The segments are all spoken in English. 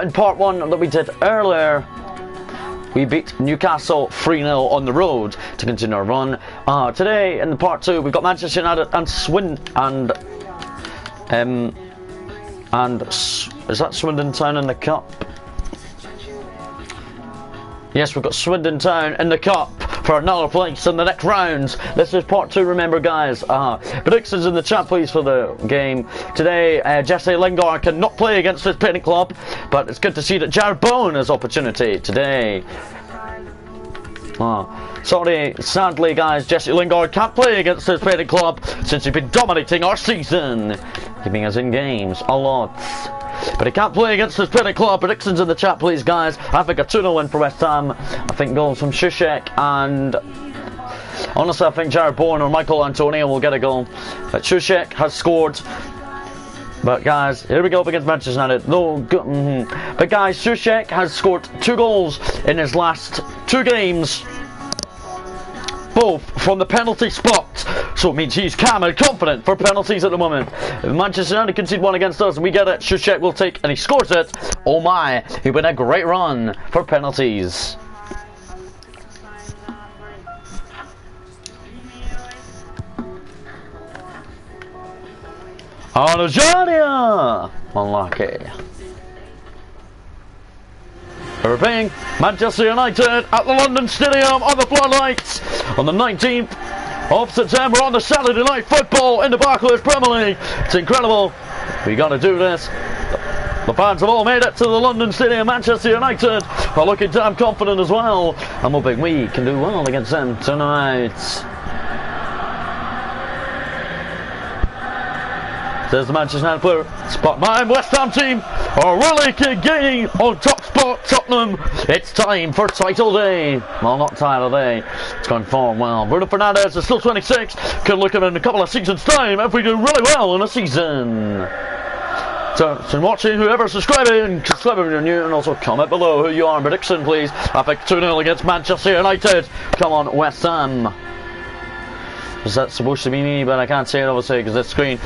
In part one that we did earlier, we beat Newcastle 3-0 on the road to continue our run. Today in the part two, we've got Manchester United and is that Swindon Town in the cup? Yes, we've got Swindon Town in the cup for another place in the next round. This is part two, remember guys. Predictions in the chat please for the game. Today, Jesse Lingard cannot play against his parent club, but it's good to see that Jared Bowen has opportunity today. Sadly guys, Jesse Lingard can't play against his parent club since he's been dominating our season, keeping us in games a lot. But he can't play against his parent club. Predictions in the chat please guys. I think a 2-0 win for West Ham. I think goals from Soucek, and honestly I think Jared Bowen or Michael Antonio will get a goal. But Soucek has scored. But guys, here we go up against Manchester United. But guys, Soucek has scored 2 goals in his last 2 games, both from the penalty spot. So it means he's calm and confident for penalties at the moment. If Manchester United concede 1 against us and we get it, Soucek will take, and he scores it. Oh my, he been a great run for penalties. Arjania! Unlucky. We're playing Manchester United at the London Stadium on the floodlights on the 19th of September on the Saturday Night Football in the Barclays Premier League. It's incredible. We got to do this. The fans have all made it to the London Stadium. Manchester United are looking damn confident as well. I'm hoping we can do well against them tonight. There's the Manchester United player. Spot mine. West Ham team are really gaining on top spot. Tottenham. It's time for title day. Well, not title day. It's going form well. Bruno Fernandes is still 26. Could look at him in a couple of seasons' time if we do really well in a season. So watching, whoever's subscribing, subscribe if you're new, and also comment below who you are. Prediction, please. I think 2-0 against Manchester United. Come on, West Ham. Is that supposed to be me? But I can't say it obviously because this screen.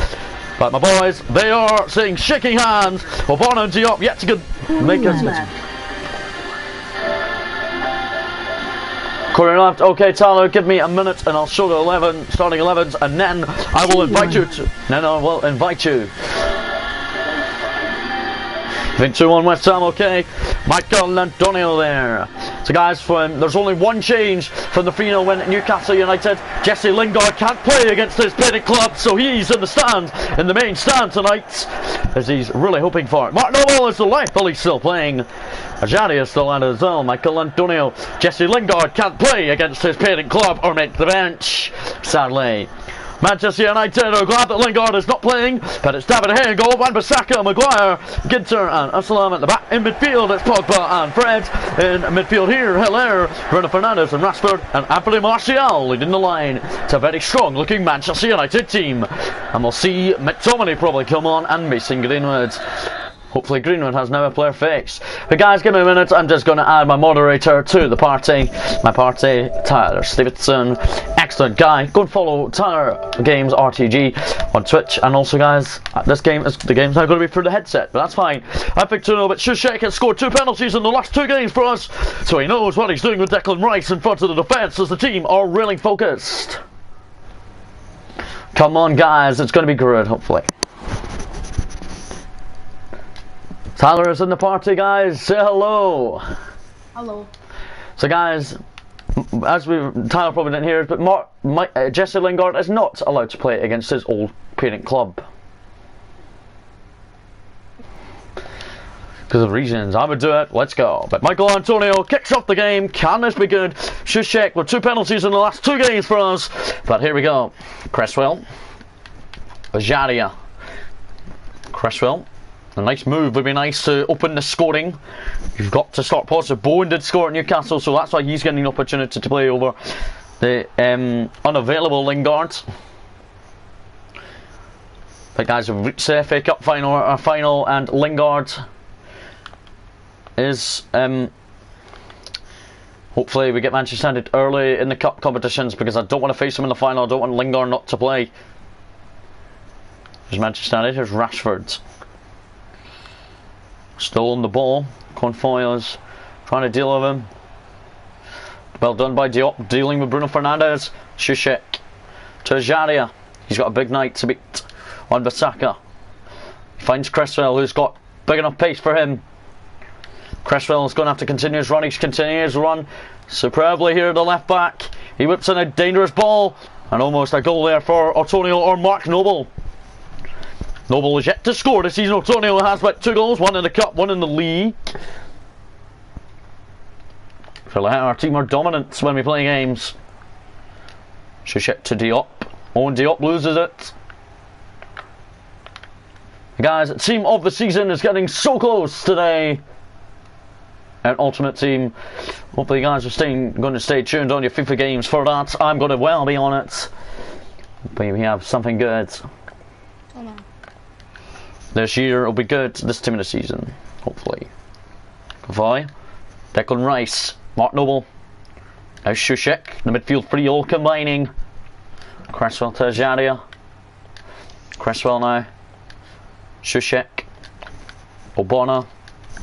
But my boys, they are saying shaking hands. Bono and Diop yet to make us. Corner left. Okay, Tyler, give me a minute and I'll show the 11 starting 11s, and then I will invite you to. Then I will invite you. I think 2-1 West Ham. Okay, Michael Antonio there. So guys, there's only one change from the 3-0 win at Newcastle United. Jesse Lingard can't play against his parent club, so he's in the stand, in the main stand tonight, as he's really hoping for it. Martin O'Neill is the left, but he's still playing. Ajani is still out as well. Michael Antonio. Jesse Lingard can't play against his parent club or make the bench, sadly. Manchester United are glad that Lingard is not playing, but it's David Hay in goal, Wan-Bissaka, Maguire, Ginter and Aslam at the back. In midfield it's Pogba and Fred. In midfield here, Hilaire, Bruno Fernandes and Rashford and Anthony Martial leading the line. It's a very strong looking Manchester United team. And we'll see McTominay probably come on and Mason Greenwood. Hopefully Greenwood has now a player fixed. But guys, give me a minute. I'm just going to add my moderator to the party. My party, Tyler Stevenson. Excellent guy. Go and follow Tyler Games RTG on Twitch. And also guys, the game's now going to be through the headset, but that's fine. I picked 2-0, but Soucek has scored 2 penalties in the last 2 games for us. So he knows what he's doing with Declan Rice in front of the defence, as the team are really focused. Come on guys, it's going to be good, hopefully. Tyler is in the party, guys. Say hello. Hello. So, guys, as Tyler probably didn't hear it, but Jesse Lingard is not allowed to play against his old parent club because of reasons. I would do it. Let's go. But Michael Antonio kicks off the game. Can this be good? Soucek with 2 penalties in the last 2 games for us. But here we go. Cresswell. Ajaria. Cresswell. A nice move would be nice to open the scoring. You've got to start positive. Bowen did score at Newcastle, so that's why he's getting an opportunity to play over the unavailable Lingard. But guys, we've reached the FA Cup final, and Lingard is hopefully we get Manchester United early in the cup competitions, because I don't want to face him in the final. I don't want Lingard not to play. There's Manchester United. Here's Rashford. Still on the ball. Confoyers trying to deal with him. Well done by Diop, dealing with Bruno Fernandes. Shishik to Jaria. He's got a big night to beat on Bissaka. He finds Cresswell, who's got big enough pace for him. Cresswell is going to have to continue his run. He's continuing his run superbly here at the left back. He whips in a dangerous ball. And almost a goal there for Antonio or Mark Noble. Noble is yet to score this season. Antonio has but 2 goals, 1 in the cup, 1 in the league. I feel like our team are dominant when we play games. Shishik to Diop. Owen Diop loses it. Guys, team of the season is getting so close today. An ultimate team. Hopefully you guys are going to stay tuned on your FIFA games for that. I'm going to well be on it. But we have something good. Oh no. This year will be good. This team of the season. Hopefully. Goodbye. Declan Rice. Mark Noble. Now Shishik. The midfield three all combining. Cresswell to Jaria. Cresswell now. Shishik. Obona.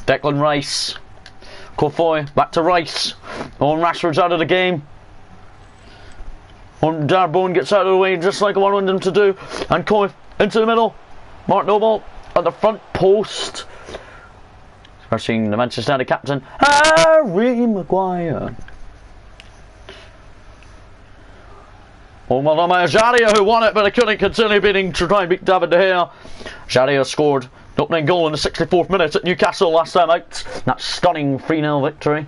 Declan Rice. Kofoy, back to Rice. Owen Rashford's out of the game. Darbone gets out of the way just like I wanted him to do. And Coy into the middle. Mark Noble at the front post. We're seeing the Manchester United captain, Harry Maguire. Oh, well done by Jaria, who won it, but he couldn't continue beating to try and beat David De Gea. Jaria scored the opening goal in the 64th minute at Newcastle last time out. That stunning 3-0 victory.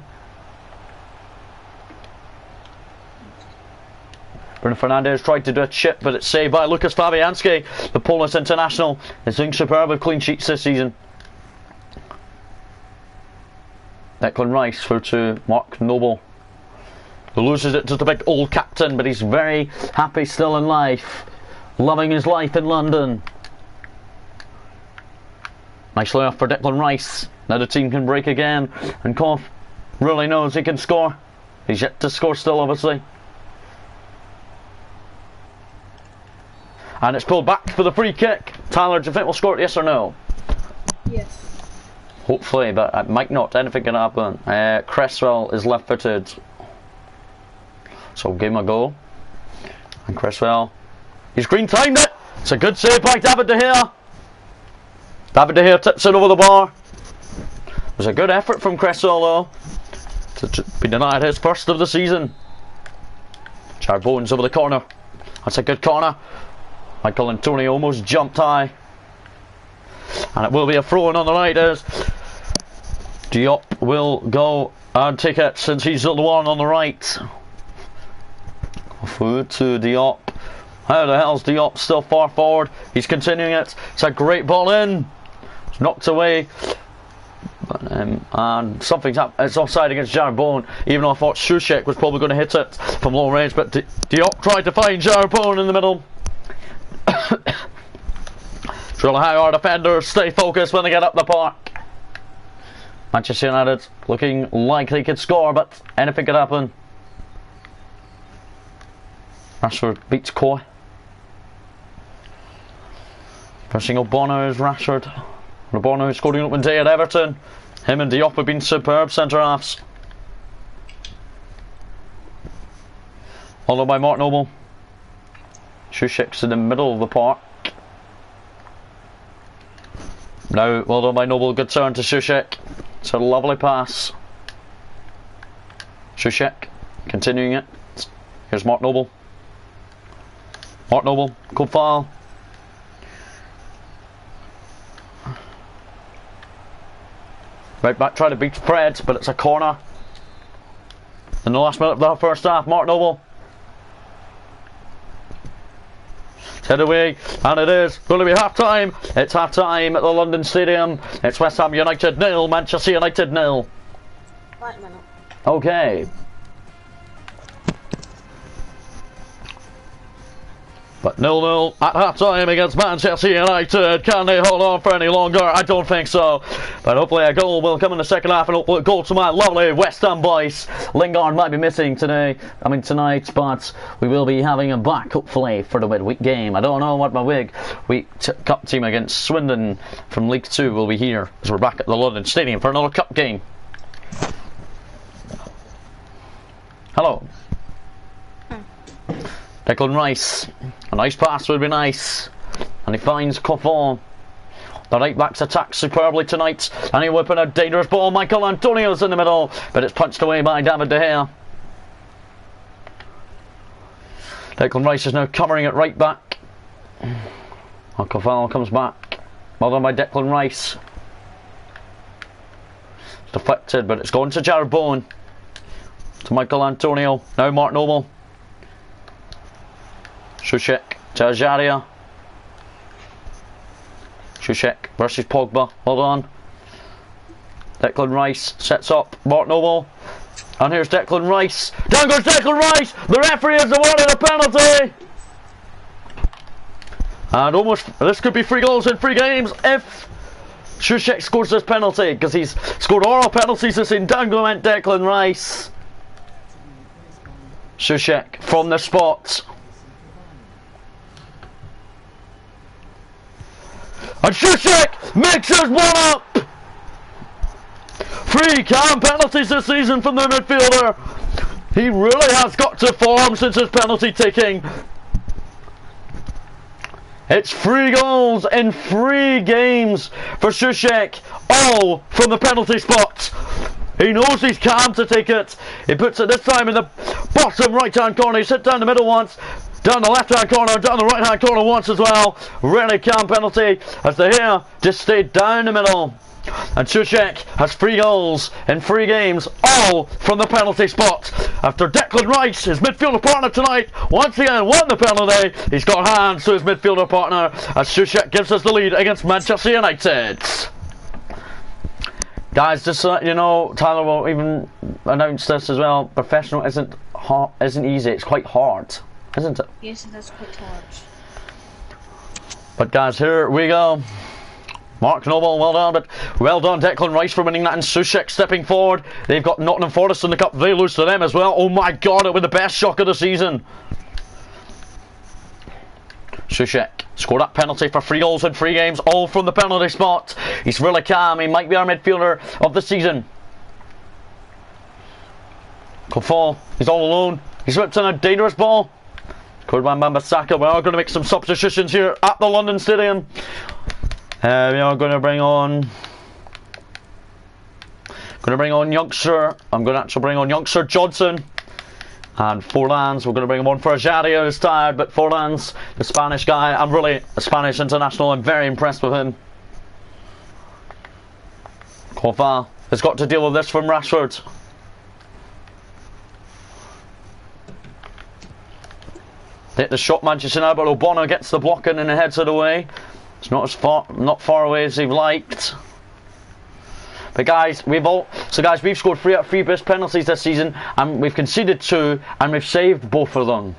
Bruno Fernandes tried to do a chip, but it's saved by Lucas Fabianski. The Polish international is doing superb with clean sheets this season. Declan Rice through to Mark Noble. Who loses it to the big old captain, but he's very happy still in life. Loving his life in London. Nicely off for Declan Rice. Now the team can break again. And Koff really knows he can score. He's yet to score still, obviously. And it's pulled back for the free kick. Tyler, do you think we'll score it, yes or no? Yes. Hopefully, but it might not. Anything can happen. Cresswell is left-footed. So we'll give him a go. And Cresswell, he's green timed it. It's a good save by David De Gea. David De Gea tips it over the bar. It was a good effort from Cresswell though, to be denied his first of the season. Charbonne's over the corner. That's a good corner. Michael Antonio almost jumped high. And it will be a throw-in on the right as Diop will go and take it since he's the one on the right. Through to Diop. How the hell's Diop still far forward? He's continuing it. It's a great ball in. It's knocked away. But, and something's happened. It's offside against Charbonne. Even though I thought Shishik was probably going to hit it from long range. But Diop tried to find Charbonne in the middle. It's really how our defenders stay focused when they get up the park. Manchester United looking like they could score, but anything could happen. Rashford beats Coy. Pressing Obona is Rashford. Obona who scored an open day at Everton. Him and Diop have been superb centre halves. Followed by Mark Noble. Shishik's in the middle of the park. Now, well done by Noble. Good turn to Shishik. It's a lovely pass. Shishik continuing it. Here's Mark Noble. Mark Noble, good foul. Right back, trying to beat Fred, but it's a corner. In the last minute of the first half, Mark Noble. Head away, and it is going to be half time. It's half time at the London Stadium. It's West Ham United 0, Manchester United 0. Wait a minute. Okay. But 0-0 at half-time against Manchester United. Can they hold on for any longer? I don't think so. But hopefully a goal will come in the second half, and hopefully a goal to my lovely West Ham boys. Lingard might be missing tonight, but we will be having him back, hopefully, for the midweek game. I don't know what my week cup team against Swindon from League 2 will be here, as we're back at the London Stadium for another cup game. Hello. Declan Rice. A nice pass would be nice. And he finds Coffin. The right backs attack superbly tonight. And he whipping a dangerous ball. Michael Antonio's in the middle. But it's punched away by David De Gea. Declan Rice is now covering at right back. And Coffin comes back. Well done by Declan Rice. It's deflected, but it's gone to Jared Bowen. To Michael Antonio. Now Mark Noble. Soucek to Ajaria. Soucek versus Pogba. Hold on. Declan Rice sets up Mark Noble. And here's Declan Rice. Down goes Declan Rice! The referee has awarded a penalty! And almost, this could be 3 goals in 3 games if Soucek scores this penalty, because he's scored all penalties this season. Down went Declan Rice. Soucek from the spot. And Soucek makes us 1-up! 3 calm penalties this season from the midfielder. He really has got to form since his penalty taking. It's 3 goals in 3 games for Soucek, all from the penalty spot. He knows he's calm to take it. He puts it this time in the bottom right hand corner. He's hit down the middle once, down the left hand corner, down the right hand corner once as well. Really calm penalty as De Gea just stayed down the middle. And Soucek has 3 goals in 3 games, all from the penalty spot. After Declan Rice, his midfielder partner tonight, once again won the penalty. He's got hands to his midfielder partner as Soucek gives us the lead against Manchester United. Guys, just so you know, Tyler will even announce this as well. Professional isn't easy. It's quite hard, isn't it? Yes, it is quite hard. But guys, here we go. Mark Noble, well done, but well done Declan Rice for winning that, and Soucek stepping forward. They've got Nottingham Forest in the cup. They lose to them as well. Oh my God, it was the best shock of the season. Soucek scored that penalty for 3 goals in 3 games, all from the penalty spot. He's really calm. He might be our midfielder of the season. Coffin, he's all alone. He's whipped in a dangerous ball. Scored by Mbamba-Saka. We are going to make some substitutions here at the London Stadium. We are going to bring on youngster. I'm going to actually bring on youngster Johnson. And Forlans, we're going to bring him on for Ajaria, who's tired, but Forlans, the Spanish guy, I'm really a Spanish international, I'm very impressed with him. Coffin has got to deal with this from Rashford. Hit the shot, Manchester United, but O'Bonnell gets the block in and heads it away. It's not far away as he'd liked. But guys, we've scored 3 out of 3 best penalties this season, and we've conceded 2, and we've saved both of them.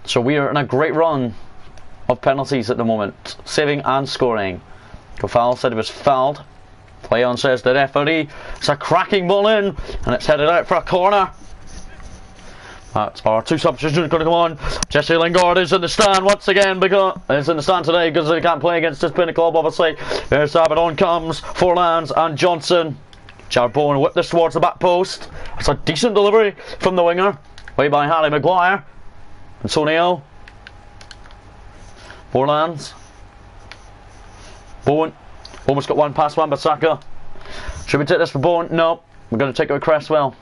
So we are in a great run of penalties at the moment, saving and scoring. Kofal said he was fouled. Play on, says the referee. It's a cracking ball in, and it's headed out for a corner. That's our 2 substitutions going to come on. Jesse Lingard is in the stand once again, because he's in the stand today because he can't play against his Pinnacle club, obviously. There's that, but on comes Forlans and Johnson. Jared Bowen whipped this towards the back post. It's a decent delivery from the winger. Way by Harry Maguire. Antonio. Forlans. Bowen. Almost got one past Wan-Bissaka. Should we take this for Bowen? No. We're going to take it with Cresswell.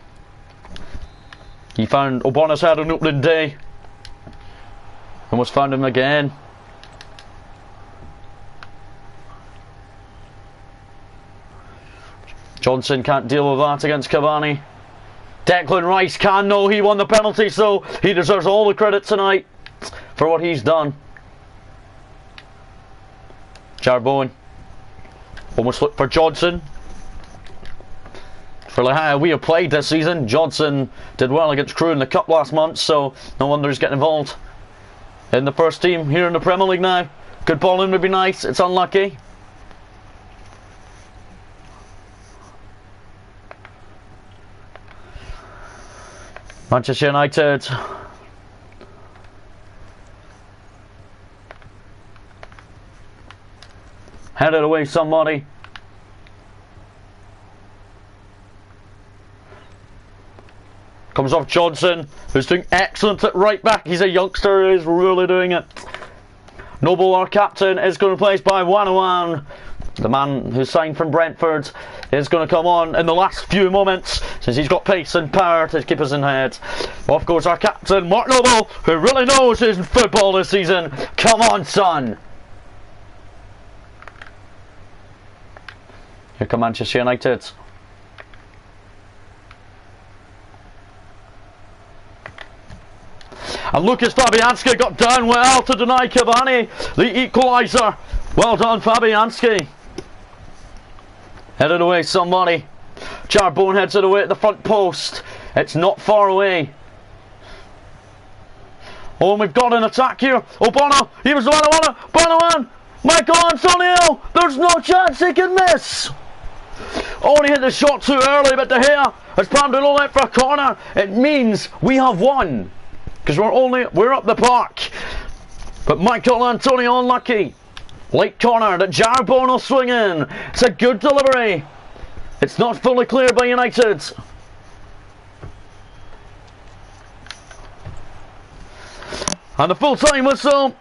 He found O'Bonnell's head on opening day. Almost found him again. Johnson can't deal with that against Cavani. Declan Rice can know he won the penalty, so he deserves all the credit tonight for what he's done. Jared Bowen. Almost looked for Johnson. For how we have played this season, Johnson did well against Crewe in the cup last month, so no wonder he's getting involved. in the first team here in the Premier League now. Good ball in would be nice. It's unlucky. Manchester United. Headed away somebody. Comes off Johnson, who's doing excellent at right back. He's a youngster who's really doing it. Noble, our captain, is going to be replaced by Wanawan. The man who signed from Brentford is going to come on in the last few moments, since he's got pace and power to keep us in head. Off goes our captain, Mark Noble, who really knows his football this season. Come on, son. Here come Manchester United. And Lucas Fabianski got down well to deny Cavani the equaliser. Well done, Fabianski. Headed away somebody. Charbonne heads it away at the front post. It's not far away. Oh, and we've got an attack here. Oh, Bono, he was the one. Bono, Michael Antonio. There's no chance he can miss. Oh, and he hit the shot too early, but De Gea has planned it all out for a corner. It means we have won, because we're up the park. But Michael Antonio unlucky. Late corner that Jared Bono swing in. It's a good delivery. It's not fully cleared by United. And the full-time whistle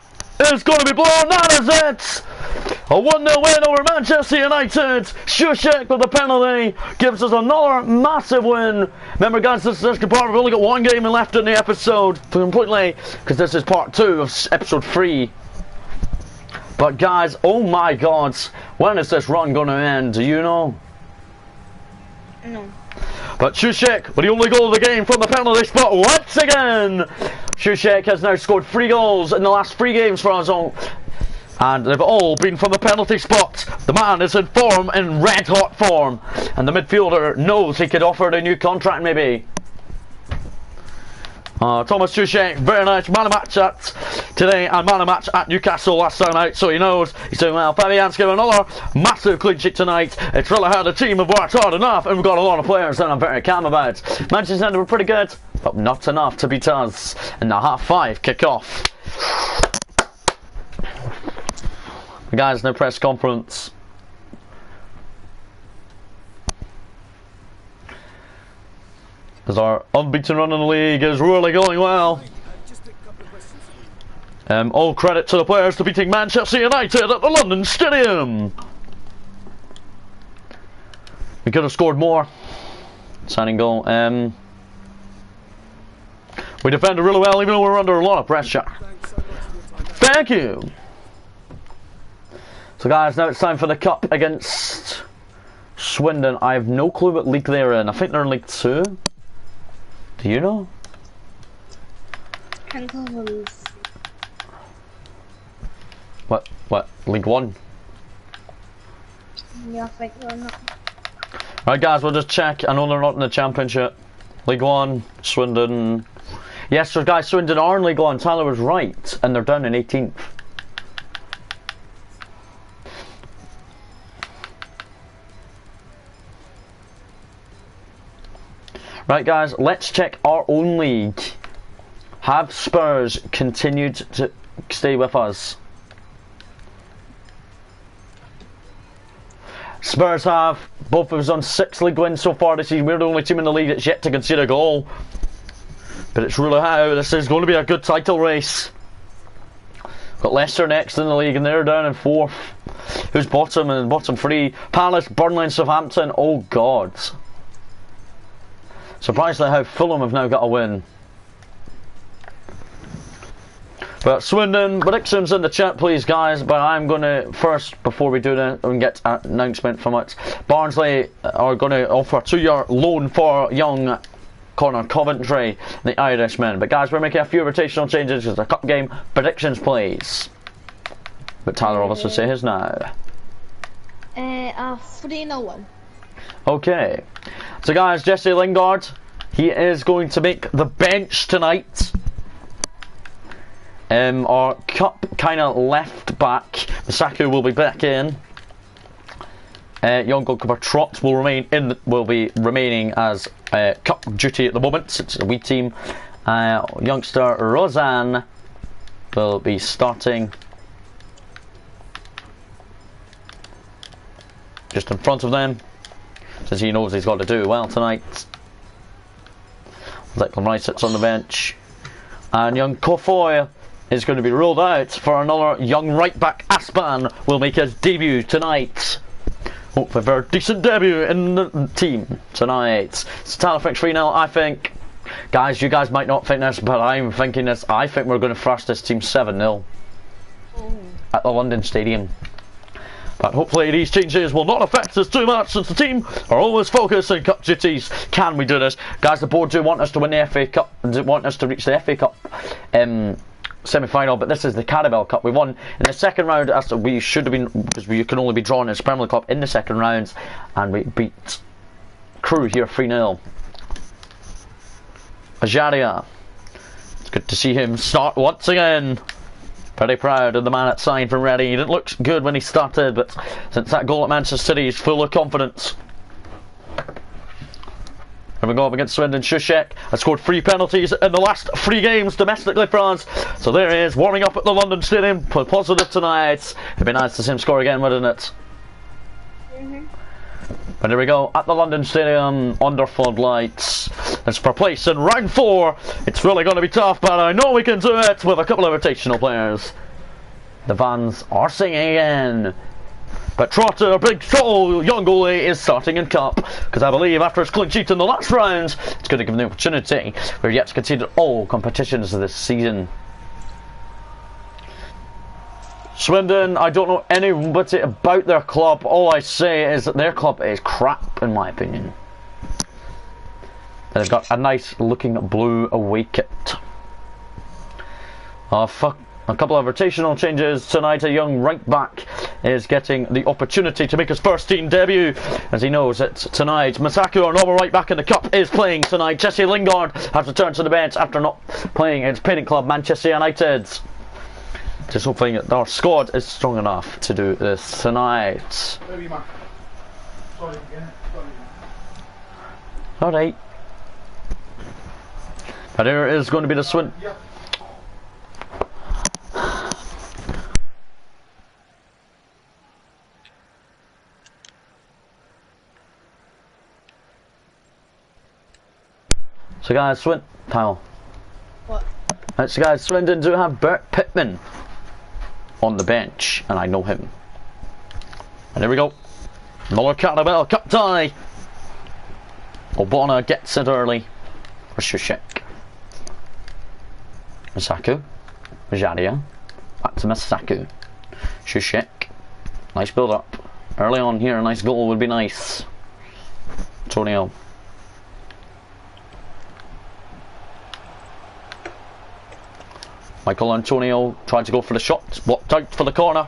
is going to be blown. That is it. A 1-0 win over Manchester United. Shushek with the penalty gives us another massive win. Remember, guys, this is part. We've only got one game left in the episode completely, because this is part 2 of episode 3. But guys, oh my God, when is this run going to end? Do you know? No. But Shushek with the only goal of the game from the penalty spot once again. Shushek has now scored 3 goals in the last 3 games for us all. And they've all been from the penalty spot. The man is in form, in red hot form. And the midfielder knows he could offer a new contract maybe. Thomas Tuchel, very nice man of match at today and man of match at Newcastle last time out, so he knows he's doing well. Fabianski another massive clean sheet tonight. It's really how the team have worked hard enough, and we've got a lot of players that I'm very calm about. Manchester United were pretty good, but not enough to beat us in the half-5 kick-off. The guys, no press conference. As our unbeaten run in the league is really going well. All credit to the players for beating Manchester United at the London Stadium. We could have scored more. Signing goal. We defended really well, even though we were under a lot of pressure. Thank you. So guys, now it's time for the cup against Swindon. I have no clue what league they're in. I think they're in League 2. Do you know? What? League 1? Yeah, I think they're not. Right guys, we'll just check. I know they're not in the Championship. League 1, Swindon. Yes, so guys, Swindon are in League 1. Tyler was right. And they're down in 18th. Right guys, let's check our own league. Have Spurs continued to stay with us? Spurs have. Both of us on 6 league wins so far this season. We're the only team in the league that's yet to concede a goal. But it's really how this is going to be a good title race. Got Leicester next in the league and they're down in 4th. Who's bottom and bottom 3? Palace, Burnley and Southampton. Oh God. Surprisingly how Fulham have now got a win. But Swindon, predictions in the chat please guys. But I'm going to first, before we do that and get an announcement from it, Barnsley are going to offer a 2-year loan for young Connor Coventry, the Irishman. But guys, we're making a few rotational changes to the cup game. Predictions please. But Tyler obviously say his now. 3-1. Okay, so guys, Jesse Lingard, he is going to make the bench tonight. Our cup kind of left back, Masaku will be back in. Young goalkeeper Trot will be remaining as cup duty at the moment. It's a wee team. Youngster Roseanne will be starting just in front of them, since he knows he's got to do well tonight. Declan Rice sits on the bench, and young Kofoy is going to be ruled out for another young right back. Aspan will make his debut tonight. Hopefully a very decent debut in the team tonight. It's Talifix 3-0, I think. Guys, you guys might not think this, but I'm thinking this. I think we're going to thrash this team 7-0 at the London Stadium. But hopefully these changes will not affect us too much, since the team are always focused on cup duties. Can we do this? Guys, the board do want us to win the FA Cup, want us to reach the FA Cup semi-final, but this is the Carabao Cup. We won in the second round, as we should have been, because we can only be drawn as Premier League Cup in the second round, and we beat Crew here 3-0. Ajaria, it's good to see him start once again. Pretty proud of the man at side from Reading. He didn't look good when he started, but since that goal at Manchester City, he's full of confidence. Here we go up against Swindon. Shushek has scored 3 penalties in the last 3 games domestically for us. So there he is, warming up at the London Stadium. Positive tonight. It'd be nice to see him score again, wouldn't it? But here we go, at the London Stadium, under floodlights. It's for place in round 4. It's really going to be tough, but I know we can do it with a couple of rotational players. The fans are singing again. But Trotter, big troll, young goalie, is starting in cup, because I believe after his clean sheet in the last round, it's going to give him the opportunity. We're yet to concede all competitions this season. Swindon, I don't know anybody about their club. All I say is that their club is crap, in my opinion. They've got a nice looking blue away kit. A couple of rotational changes tonight. A young right back is getting the opportunity to make his first team debut, as he knows that tonight Masaku, our normal right back in the cup, is playing tonight. Jesse Lingard has returned to the bench after not playing his painting club Manchester United. Just hoping that our squad is strong enough to do this tonight. Alright. But here is going to be the swing. So guys, What? So guys, Swindon do have Bert Pittman on the bench, and I know him. And here we go. Another Carabao Cup tie. Obona gets it early for Shushek. Masaku. Jadia. Back to Masaku. Shushek. Nice build up. Early on here, a nice goal would be nice. Antonio. Michael Antonio tried to go for the shot, blocked out for the corner.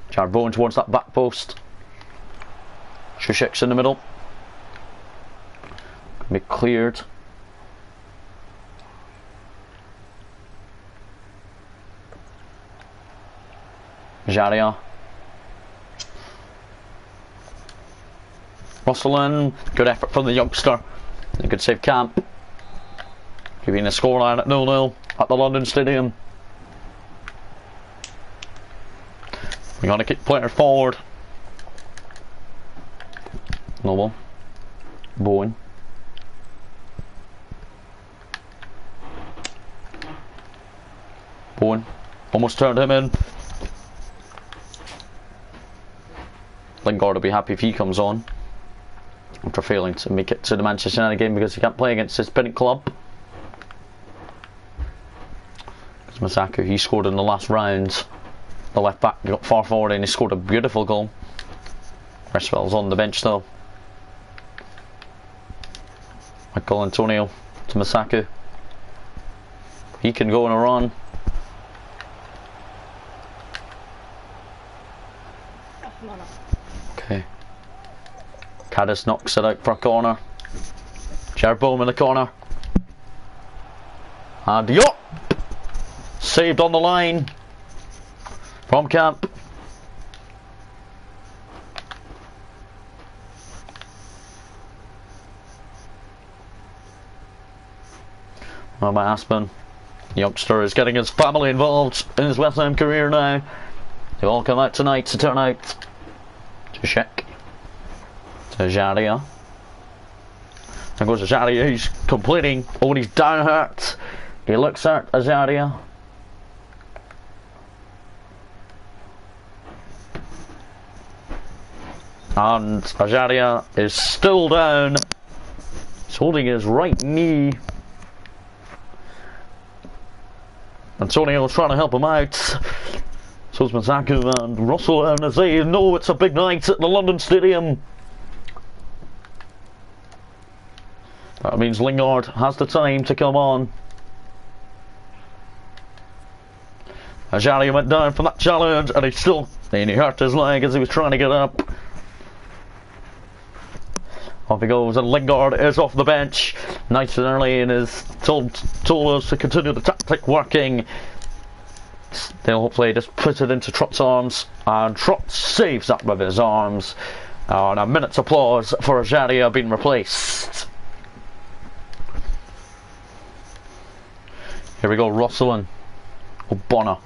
Jared Bowen towards that back post. Shushek's in the middle. Can be cleared. Jaria. Rosalind, good effort from the youngster. A good save camp. Giving a scoreline at 0-0 at the London Stadium. We're going to kick players forward. Noble. Bowen. Bowen. Almost turned him in. Lingard will be happy if he comes on, after failing to make it to the Manchester United game because he can't play against his parent club. Masaku, he scored in the last round. The left back got far forward and he scored a beautiful goal. Cresswell's on the bench though. Michael Antonio to Masaku. He can go on a run. Okay. Caddis knocks it out for a corner. Jared Bowen in the corner. And yup! Saved on the line from camp. Well, my Aspen, the youngster, is getting his family involved in his West Ham career now. They all come out tonight to turn out to Sheck, to Jadia. There goes Azaria, he's completing. Oh, he's down hurt. He looks at Azaria. And Azaria is still down. He's holding his right knee. Antonio's trying to help him out. So's Masaku and Russell, and as they know it's a big night at the London Stadium. That means Lingard has the time to come on. Ajaria went down from that challenge and he hurt his leg as he was trying to get up. Off he goes, and Lingard is off the bench nice and early and is told us to continue the tactic working. They'll hopefully just put it into Trott's arms, and Trott saves that with his arms. And a minute's applause for Ajaria being replaced. Here we go, Rosalind O'Bonna.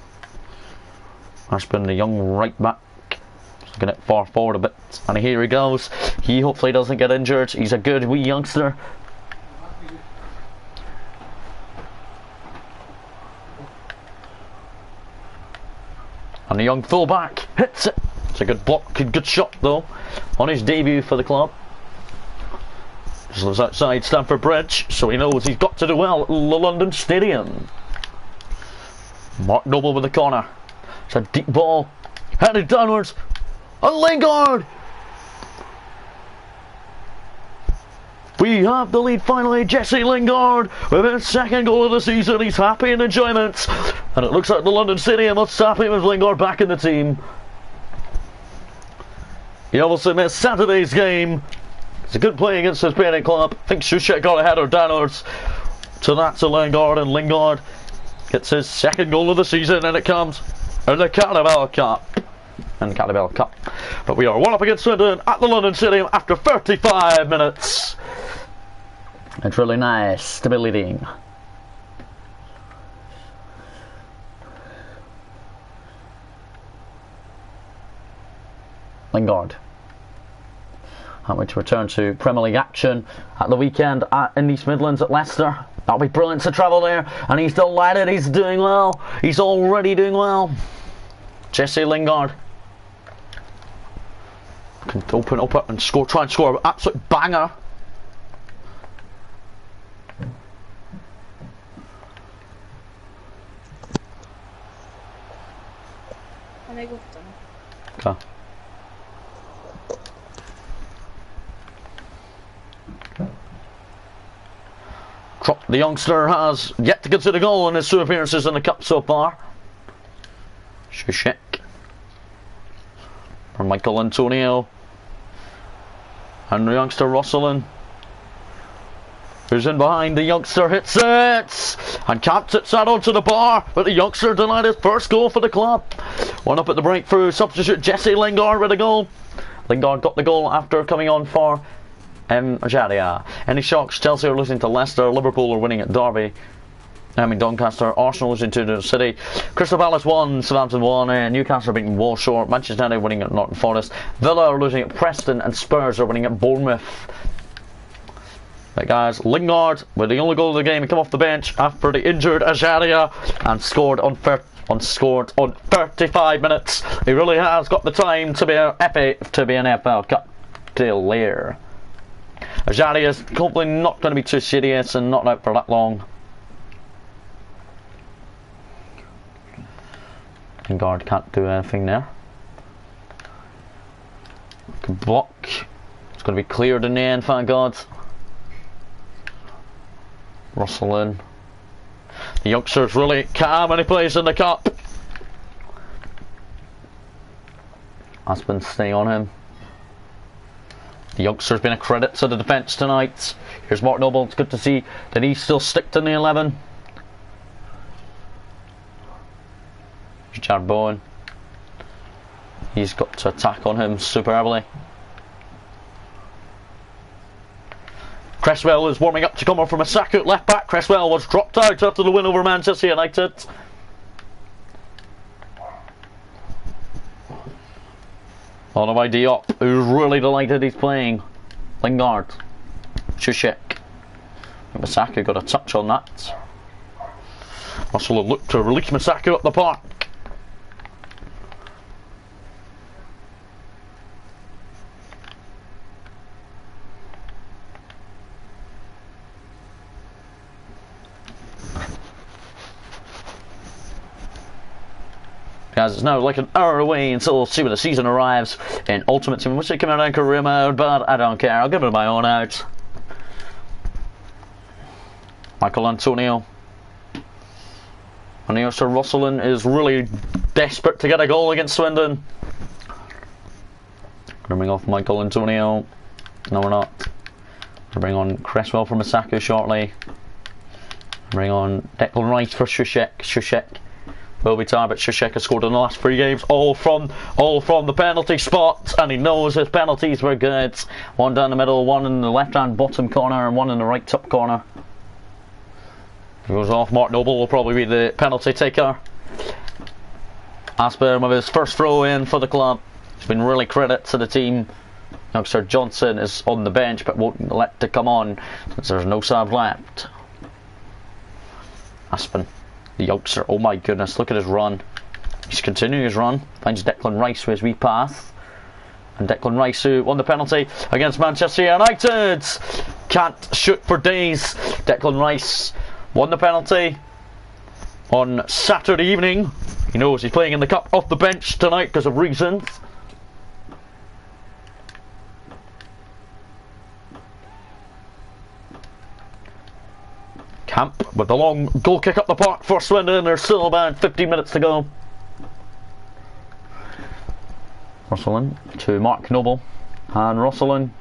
That's been the young right back. Looking it far forward a bit, and here he goes. He hopefully doesn't get injured. He's a good wee youngster. And the young fullback hits it. It's a good block, good shot though, on his debut for the club. Just lives outside Stamford Bridge, so he knows he's got to do well at the London Stadium. Mark Noble with the corner. It's a deep ball, headed downwards. And Lingard! We have the lead finally. Jesse Lingard with his second goal of the season. He's happy in enjoyment. And it looks like the London Stadium was happy with Lingard back in the team. He obviously missed Saturday's game. It's a good play against his parent club. I think Sushek got a header downwards to Lingard, and Lingard gets his second goal of the season, and it comes in the Carabao Cup. But we are 1-up against Swindon at the London Stadium after 35 minutes. It's really nice to be leading. Lingard. Can't wait to return to Premier League action at the weekend in East Midlands at Leicester. That'll be brilliant to travel there, and he's delighted. He's doing well. He's already doing well. Jesse Lingard can open up and score. Try and score an absolute banger. Okay. The youngster has yet to consider goal in his 2 appearances in the cup so far. Shishek. For Michael Antonio. And the youngster Rosalind, who's in behind. The youngster hits it and caps it onto the bar, but the youngster denied his first goal for the club. 1-up at the breakthrough. Substitute Jesse Lingard with a goal. Lingard got the goal after coming on for Ajaria. Any shocks? Chelsea are losing to Leicester. Liverpool are winning at Derby. Doncaster. Arsenal losing to the City. Crystal Palace 1, Southampton 1. Newcastle are beating Walsall. Manchester United winning at Norton Forest. Villa are losing at Preston, and Spurs are winning at Bournemouth. Right, guys, Lingard with the only goal of the game. He came off the bench after the injured Ajaria and scored on 35 minutes. He really has got the time to be an FA Cup player. Ajaria is hopefully not going to be too serious and not out for that long. Lingard can't do anything there. Good block. It's going to be cleared in the end, thank God. Rosalind. The youngster's really calm when he plays in the cup. That's been staying on him. The youngster's been a credit to the defence tonight. Here's Mark Noble. It's good to see that he's still sticked in the 11. Jarbone. He's got to attack on him superbly. Cresswell is warming up to come on from a sack at left back. Cresswell was dropped out after the win over Manchester United. On the way Diop, who's really delighted he's playing. Lingard. Shishik. Masaka got a touch on that. Russell will look to release Masaka up the park. Guys, it's now like an hour away until we'll see when the season arrives in Ultimate Team. Wish I came out on career mode, but I don't care. I'll give it my own out. Michael Antonio. And Sir Rosalind is really desperate to get a goal against Swindon. Gonna bring off Michael Antonio. No, we're not. Gonna bring on Cresswell from Masaka shortly. Bring on Declan Rice for Shishik. Shishik will be tired, but Shishik has scored in the last 3 games, all from the penalty spot, and he knows his penalties were good. One down the middle, one in the left hand bottom corner, and one in the right top corner. Goes off. Mark Noble will probably be the penalty taker. Aspern with his first throw in for the club. It's been really credit to the team. Youngster Johnson is on the bench but won't let to come on since there's no sub left. Aspen, the youngster, oh my goodness, look at his run. He's continuing his run. Finds Declan Rice with his wee path. And Declan Rice, who won the penalty against Manchester United, can't shoot for days. Declan Rice won the penalty on Saturday evening. He knows he's playing in the cup off the bench tonight because of reasons. Camp with the long goal kick up the park for Swindon. There's still about 15 minutes to go. Rosalind to Mark Noble. And Rosalind,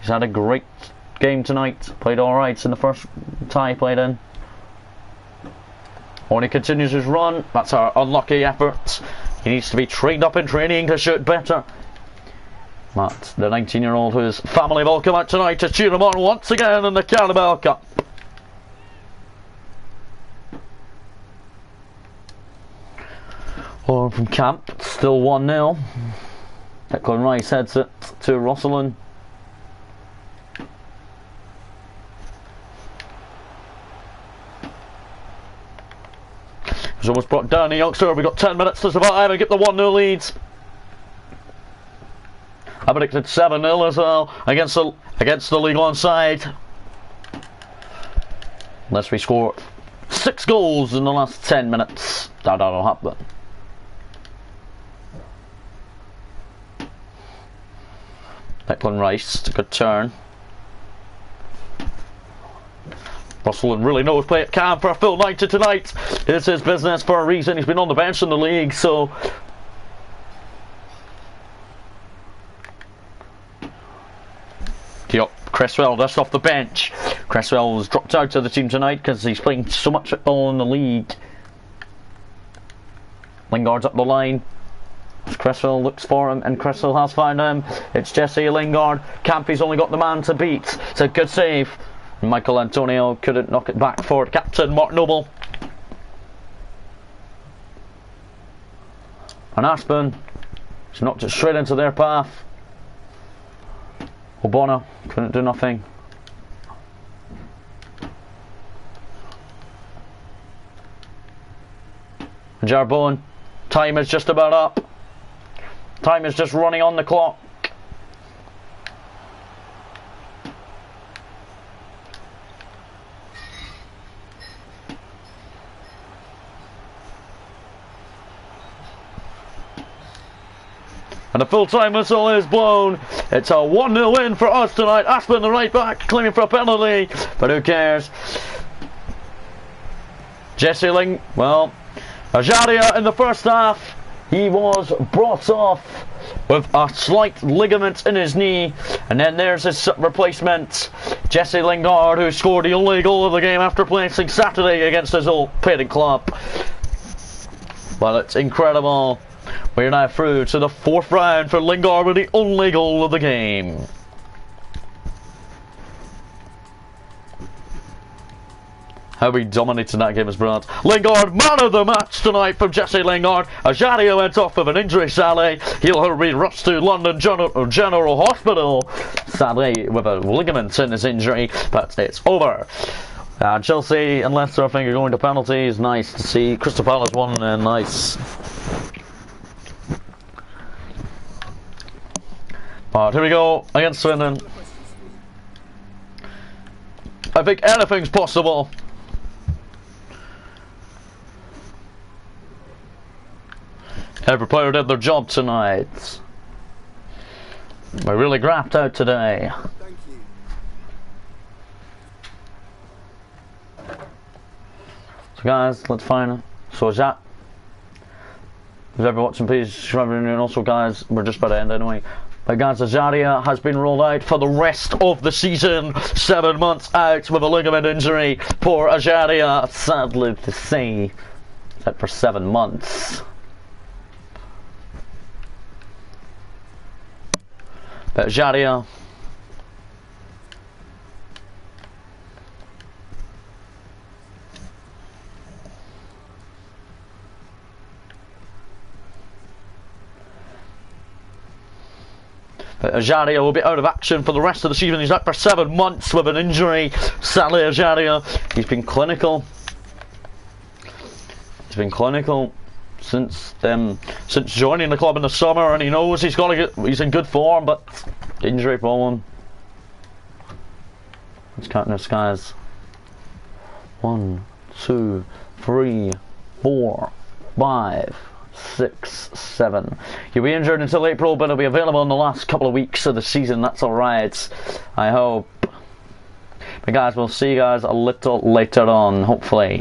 he's had a great game tonight. Played alright in the first tie played in. When he continues his run, that's our unlucky effort. He needs to be trained up in training to shoot better. Matt, the 19-year-old whose family will come out tonight to cheer him on once again in the Carabao Cup. Or from camp, still 1-0. Declan Rice heads it to Rosalind. He's almost brought down the youngster. We've got 10 minutes to survive and get the 1-0 leads. I predicted 7-0 as well against the League One side. Unless we score 6 goals in the last 10 minutes. That'll happen. Declan Rice, it's a good turn. Rosalind really knows play at camp for a full 90 tonight. It's his business for a reason. He's been on the bench in the league, so Diop, Cresswell just off the bench. Cresswell was dropped out of the team tonight because he's playing so much football in the league. Lingard's up the line. Cresswell looks for him, and Cresswell has found him. It's Jesse Lingard. Campy's only got the man to beat. It's a good save. Michael Antonio couldn't knock it back for captain Mark Noble. And Aspen, he's knocked it straight into their path. Obona couldn't do nothing. Jarbone, time is just about up. Time is just running on the clock. And the full-time whistle is blown. It's a 1-0 win for us tonight. Aspen, the right back, claiming for a penalty, but who cares? Jesse Ling, well, Ajaria in the first half, he was brought off with a slight ligament in his knee, and then there's his replacement, Jesse Lingard, who scored the only goal of the game after playing Saturday against his old parent club. Well, it's incredible. We're now through to the 4th round for Lingard with the only goal of the game. How we dominated that game is brilliant. Lingard, man of the match tonight from Jesse Lingard. Ajadia went off with an injury, sadly. He'll be rushed to London General Hospital, sadly, with a ligament in his injury, but it's over. Chelsea and Leicester, I think, are going to penalties. Nice to see. Crystal Palace won, and nice. But here we go against Swindon. I think anything's possible. Every player did their job tonight. We really grapped out today. Thank you. So guys, let's find it. So is that? If you're ever watching, please subscribe, and also guys, we're just about to end anyway. But guys, Ajadia has been ruled out for the rest of the season. 7 months out with a ligament injury. Poor Ajadia, sadly to say, that for 7 months. But Ajadia, will be out of action for the rest of the season. He's out for 7 months with an injury. Sadly, Ajadia, he's been clinical. He's been clinical since joining the club in the summer, and he knows he's in good form, but injury problem. Let's count this, guys. 1, 2, 3, 4, 5, 6, 7. He'll be injured until April, but he'll be available in the last couple of weeks of the season. That's alright, I hope. But guys, we'll see you guys a little later on, hopefully.